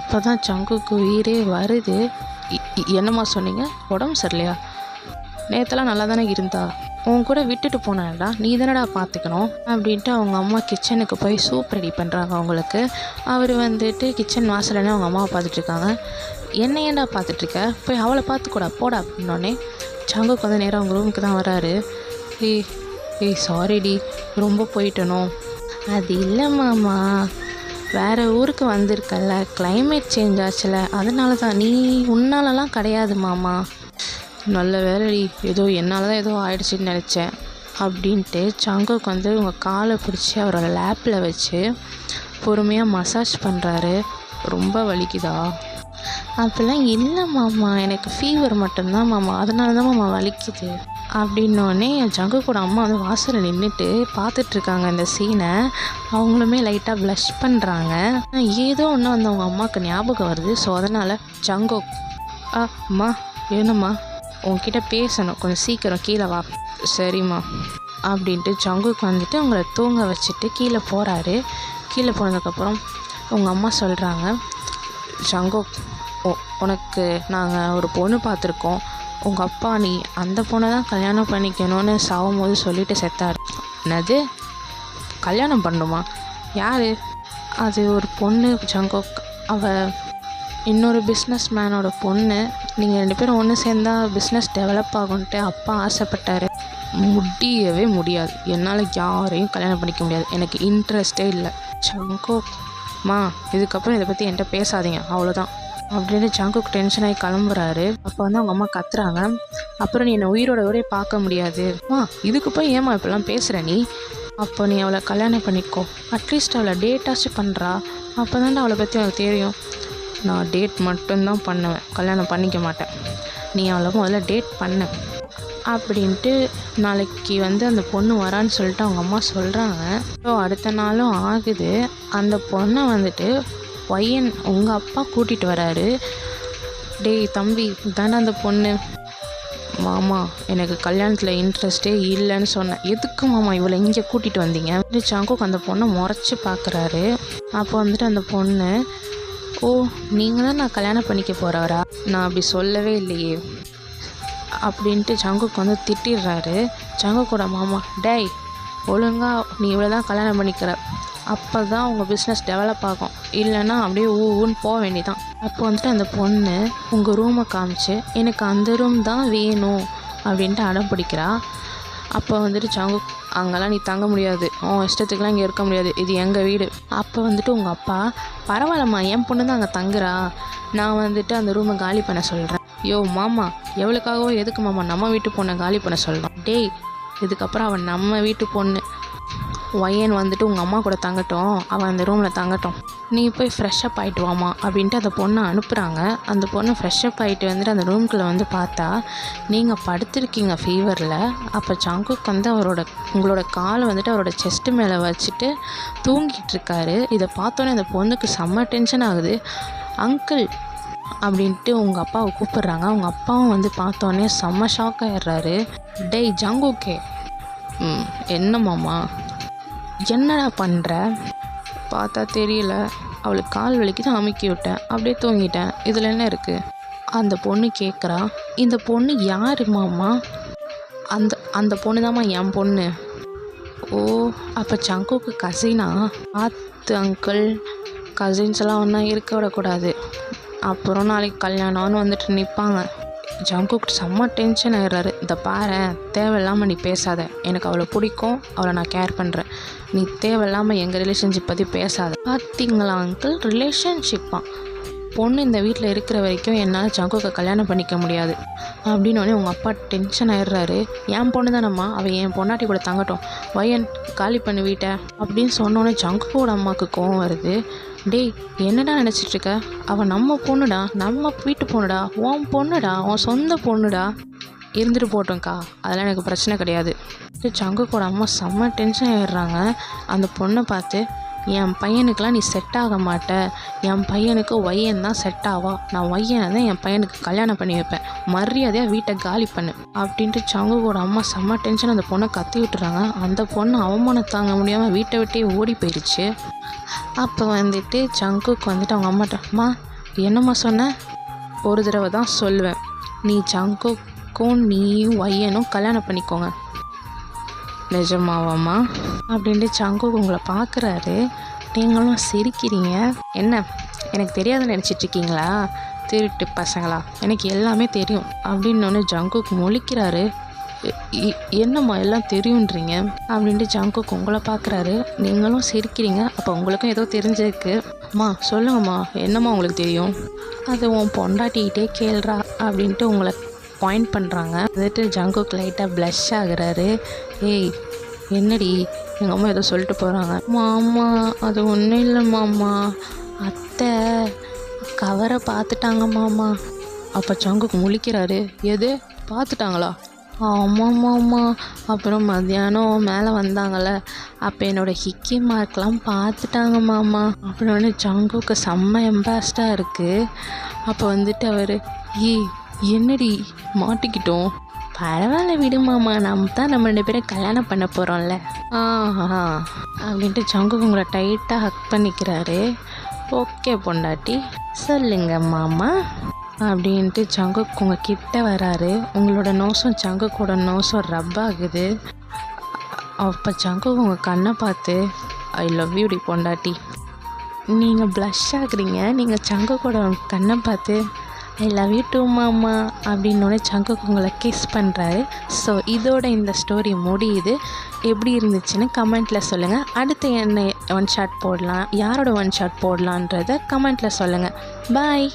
Speaker 1: இப்போ தான் சங்குக்கு உயிரே வருது. என்னம்மா சொன்னீங்க, உடம்பு சரியில்லையா? நேற்றுலாம் நல்லா தானே இருந்தா, உன் கூட விட்டுட்டு போனேன்டா, நீ தானடா பார்த்துக்கணும் அப்படின்ட்டு அவங்க அம்மா கிச்சனுக்கு போய் சூப் ரெடி பண்ணுறாங்க அவங்களுக்கு. அவர் வந்துட்டு கிச்சன் வாசலன்னு அவங்க அம்மாவை பார்த்துட்ருக்காங்க. என்ன ஏன்டா பார்த்துட்ருக்க, போய் அவளை பார்த்துக்கூடா போடா அப்படின்னோடனே சங்குக்கு வந்து நேரம் அவங்க ரூமுக்கு தான் வராரு. ஏய் சாரிடி, ரொம்ப போயிட்டனோ. அது இல்லை மாமா, வேறு ஊருக்கு வந்திருக்கல, கிளைமேட் சேஞ்ச் ஆச்சுல, அதனால தான், நீ உன்னாலலாம் கிடையாது மாமா. நல்ல வேலைடி, ஏதோ என்னால் தான் ஏதோ ஆயிடுச்சுன்னு நினச்சேன் அப்படின்ட்டு சங்குக்கு வந்து உங்கள் காலை பிடிச்சி அவரோட லேப்பில் வச்சு பொறுமையாக மசாஜ் பண்ணுறாரு. ரொம்ப வலிக்குதா? அப்படிலாம் இல்லை மாமா, எனக்கு ஃபீவர் மட்டும்தான் மாமா, அதனால தான் மாமா வலிக்குது அப்படின்னோடனே ஜங்கு கூட அம்மா வந்து வாசலில் நின்றுட்டு பார்த்துட்ருக்காங்க இந்த சீனை. அவங்களுமே லைட்டாக ப்ளஷ் பண்ணுறாங்க. ஏதோ ஒன்று வந்து அவங்க அம்மாவுக்கு ஞாபகம் வருது. ஸோ அதனால் ஜங்கோ, அம்மா வேணும்மா, உங்ககிட்ட பேசணும், கொஞ்சம் சீக்கிரம் கீழே வா. சரிம்மா அப்படின்ட்டு ஜங்குக்கு வந்துட்டு அவங்கள தூங்க வச்சுட்டு கீழே போகிறாரு. கீழே போனதுக்கப்புறம் உங்கள் அம்மா சொல்கிறாங்க, ஜங்கோ உனக்கு நாங்கள் ஒரு பொண்ணு பார்த்துருக்கோம், உங்கள் அப்பா நீ அந்த பொண்ணை தான் கல்யாணம் பண்ணிக்கணும்னு சாகும் போது சொல்லிட்டு செத்தார். என்னது கல்யாணம் பண்ணுமா? யார்? அது ஒரு பொண்ணு ஜங்கோக், அவள் இன்னொரு பிஸ்னஸ் மேனோட பொண்ணு. நீங்கள் 2 பேரும் ஒன்று சேர்ந்தால் பிஸ்னஸ் டெவலப் ஆகுன்ட்டு அப்பா ஆசைப்பட்டார். முடியவே முடியாது, என்னால் யாரையும் கல்யாணம் பண்ணிக்க முடியாது, எனக்கு இன்ட்ரெஸ்டே இல்லை. ஜங்கோக்மா இதுக்கப்புறம் இதை பற்றி என்கிட்ட பேசாதீங்க அவ்வளோதான் அப்படின்னு ஜங்குக்கு டென்ஷன் ஆகி கிளம்புறாரு. அப்போ வந்து அவங்க அம்மா கத்துறாங்க, அப்புறம் நீ என்னை உயிரோட பார்க்க முடியாது. இதுக்கு போய் ஏமா இப்பெல்லாம் பேசுகிற நீ? அப்போ நீ அவளை கல்யாணம் பண்ணிக்கோ, அட்லீஸ்ட் அவளை டேட்டாச்சும் பண்ணுறா, அப்போ தான்டா அவளை பற்றி அவளுக்கு தெரியும். நான் டேட் மட்டும்தான் பண்ணுவேன், கல்யாணம் பண்ணிக்க மாட்டேன், நீ அவளை முதல்ல டேட் பண்ண அப்படின்ட்டு நாளைக்கு அந்த பொண்ணு வரான்னு சொல்லிட்டு அவங்க அம்மா சொல்கிறாங்க. ஸோ அடுத்த நாளும் ஆகுது. அந்த பொண்ணை பையன் உங்கள் அப்பா கூட்டிகிட்டு வராரு. டேய் தம்பி, தானே அந்த பொண்ணு. மாமா எனக்கு கல்யாணத்தில் இன்ட்ரெஸ்டே இல்லைன்னு சொன்னேன். எதுக்கு மாமா இவளை இங்கே கூட்டிகிட்டு வந்தீங்க? சாங்கோக்கு அந்த பொண்ணை முறைச்சி பார்க்குறாரு. அப்போ அந்த பொண்ணு, ஓ நீங்கள் தான் நான் கல்யாணம் பண்ணிக்க போகிறாரா, நான் அப்படி சொல்லவே இல்லையே அப்படின்ட்டு சாங்கோக்கு திட்டிடுறாரு. சாங்கோக்கோட மாமா, டேய் ஒழுங்கா நீ இவ்வளோ தான் கல்யாணம் பண்ணிக்கிற, அப்போ தான் உங்கள் பிஸ்னஸ் டெவலப் ஆகும், இல்லைன்னா அப்படியே ஊன்னு போக வேண்டியதான். அப்போ அந்த பொண்ணு உங்கள் ரூமை காமிச்சு எனக்கு அந்த ரூம் தான் வேணும் அப்படின்ட்டு அடம் பிடிக்கிறா. அப்போ சாங்கு, அங்கெல்லாம் நீ தங்க முடியாது, உன் இஷ்டத்துக்குலாம் இங்கே இருக்க முடியாது, இது எங்கள் வீடு. அப்போ உங்கள் அப்பா, பரவாயில்லம்மா என் பொண்ணு தான் அங்கே தங்குறா, நான் அந்த ரூமை காலி பண்ண சொல்கிறேன். யோ மாமா, எவ்வளோக்காகவோ எதுக்கு மாமா நம்ம வீட்டு பொண்ணை காலி பண்ண சொல்கிறோம்? டேய் இதுக்கப்புறம் அவன் நம்ம வீட்டு பொண்ணு, ஒய்யன் உங்கள் அம்மா கூட தங்கட்டும், அவன் அந்த ரூமில் தங்கட்டும், நீ போய் ஃப்ரெஷ்ஷப் ஆகிட்டு வாமா அப்படின்ட்டு அந்த பொண்ணை அனுப்புகிறாங்க. அந்த பொண்ணு ஃப்ரெஷ்ஷப் ஆகிட்டு அந்த ரூம்குள்ளே பார்த்தா நீங்கள் படுத்திருக்கீங்க ஃபீவரில். அப்போ சாங்குக்கு உங்களோட காலை அவரோட செஸ்ட்டு மேலே வச்சுட்டு தூங்கிட்டு இருக்காரு. இதை பார்த்தோன்னே அந்த பொண்ணுக்கு செம்ம டென்ஷன் ஆகுது. அங்கிள் அப்படின்ட்டு உங்கள் அப்பாவை கூப்பிட்றாங்க. அவங்க அப்பாவும் பார்த்தோன்னே செம்ம ஷாக் ஆகிடுறாரு. டேய் ஜாங்குக்கே, என்னம்மாம்மா என்னடா பண்ணுற? பார்த்தா தெரியல, அவளுக்கு கால் வலிக்கு தான் அமுக்கி விட்டேன், அப்படியே தூங்கிட்டேன், இதில் என்ன இருக்குது? அந்த பொண்ணு கேட்குறா. இந்த பொண்ணு யாரு மாமா? அந்த பொண்ணு தாம்மா என் பொண்ணு. ஓ அப்போ சங்குக்கு கசினா? ஆத்து அங்கிள், கசின்ஸ் எல்லாம் ஒன்றா இருக்க விடக்கூடாது, அப்புறம் நாளைக்கு கல்யாணம்னு நிற்பாங்க. ஜங்குக்கு செம்ம டென்ஷன் ஆகிடுறாரு. இதை பாரு, தேவையில்லாமல் நீ பேசாத, எனக்கு அவளை பிடிக்கும், அவளை நான் கேர் பண்ணுறேன், நீ தேவையில்லாமல் எங்கள் ரிலேஷன்ஷிப் பற்றி பேசாத. பார்த்தீங்களா அங்கிள், ரிலேஷன்ஷிப்பா? பொண்ணு இந்த வீட்டில் இருக்கிற வரைக்கும் என்னால் ஜங்குக்கை கல்யாணம் பண்ணிக்க முடியாது அப்படின்னோடனே உங்கள் அப்பா டென்ஷன் ஆகிடுறாரு. என் பொண்ணு தானம்மா, அவள் என் பொண்டாட்டி கூட தங்கட்டும், வயன் காலி பண்ணி வீட்டை அப்படின்னு சொன்னோன்னே ஜங்குக்கோட அம்மாவுக்கு கோவம் வருது. டேய் என்னடா நினச்சிட்ருக்க, அவள் நம்ம பொண்ணுடா, நம்ம வீட்டு பொண்ணுடா, உன் பொண்ணுடா, உன் சொந்த பொண்ணுடா, இருந்துட்டு போட்டோங்க்கா, அதெல்லாம் எனக்கு பிரச்சனை கிடையாது. சங்குக்கோட அம்மா செம்ம டென்ஷன் ஆகிடுறாங்க. அந்த பொண்ணை பார்த்து, என் பையனுக்கெலாம் நீ செட் ஆக மாட்ட, என் பையனுக்கு ஒய்யன் தான் செட் ஆவா, நான் ஒய்யனை தான் என் பையனுக்கு கல்யாணம் பண்ணி வைப்பேன், மரியாதையாக வீட்டை காலி பண்ணு அப்படின்ட்டு சங்குக்கோட அம்மா செம்ம டென்ஷன் அந்த பொண்ணை கத்தி விட்டுறாங்க. அந்த பொண்ணு அவமானம் தாங்க முடியாமல் வீட்டை விட்டே ஓடி போயிடுச்சு. அப்போ சங்குக்கு அவங்க அம்மாட்ட, அம்மா என்னம்மா சொன்ன? ஒரு தடவை தான் சொல்லுவேன், நீ சங்குக்கும் நீயும் ஒய்யனும் கல்யாணம் பண்ணிக்கோங்க. நிஜமாவாம்மா அப்படின்ட்டு சங்குக்கு உங்களை பார்க்குறாரு. நீங்களும் சிரிக்கிறீங்க. என்ன எனக்கு தெரியாதுன்னு நினச்சிட்ருக்கீங்களா? திருட்டு பசங்களா, எனக்கு எல்லாமே தெரியும் அப்படின்னு ஜங்குக்கு முழிக்கிறாரு. என்னம்மா எல்லாம் தெரியுன்றீங்க அப்படின்ட்டு ஜங்குக்கு உங்களை பார்க்குறாரு. நீங்களும் சிரிக்கிறீங்க. அப்போ உங்களுக்கும் ஏதோ தெரிஞ்சிருக்கு. அம்மா சொல்லுங்கம்மா, என்னம்மா உங்களுக்கு தெரியும்? அது உன் பொண்டாட்டிக்கிட்டே கேள்றா அப்படின்ட்டு உங்களை பாயிண்ட் பண்ணுறாங்க. ஜங்குக்கு லைட்டாக ப்ளஷ் ஆகுறாரு. ஏய் என்னடி, எங்கள் அம்மா ஏதோ சொல்லிட்டு போகிறாங்க. மாமா அது ஒன்றும் இல்லை மாமா, அத்தை கவரை பார்த்துட்டாங்க மாமா. அப்போ சங்குக்கு முழிக்கிறாரு. எது பார்த்துட்டாங்களா? ஆமாம்மாம்மா, அப்புறம் மத்தியானம் மேலே வந்தாங்கள்ல, அப்போ என்னோடய ஹிக்கி மார்க்லாம் பார்த்துட்டாங்க மாமா அப்படின்னு சங்குக்கு செம்ம எம்பாஸ்டாக இருக்குது. அப்போ அவர், என்னடி மாட்டிக்கிட்டோம், பரவாயில்ல விடு மாமா, நம்ம தான் நம்ம 2 பேரும் கல்யாணம் பண்ண போகிறோம்ல அப்படின்ட்டு சங்குக்கு உங்களை டைட்டாக ஹக் பண்ணிக்கிறாரு. ஓகே பொண்டாட்டி சொல்லுங்க மாமா அப்படின்ட்டு சங்குக்கு உங்கள் கிட்ட வராரு. உங்களோட நோசம் சங்குக்கோட நோசம் ரப் ஆகுது. அப்போ சங்குக்கு உங்கள் கண்ணை பார்த்து, ஐ லவ் யூ டி பொண்டாட்டி. நீங்கள் ப்ளஷ் ஆகுறீங்க. நீங்கள் சங்குக்கோட கண்ணை பார்த்து, ஐ லவ் யூ டூ மாமா அப்படின்னோடனே சங்குக்கு உங்களை கிஸ் பண்ணுறாரு. ஸோ இதோட இந்த ஸ்டோரி முடியுது. எப்படி இருந்துச்சுன்னு கமெண்ட்டில் சொல்லுங்கள். அடுத்து என்ன ஒன் ஷாட் போடலாம், யாரோட ஒன் ஷாட் போடலான்றதை கமெண்ட்டில் சொல்லுங்கள். பாய்.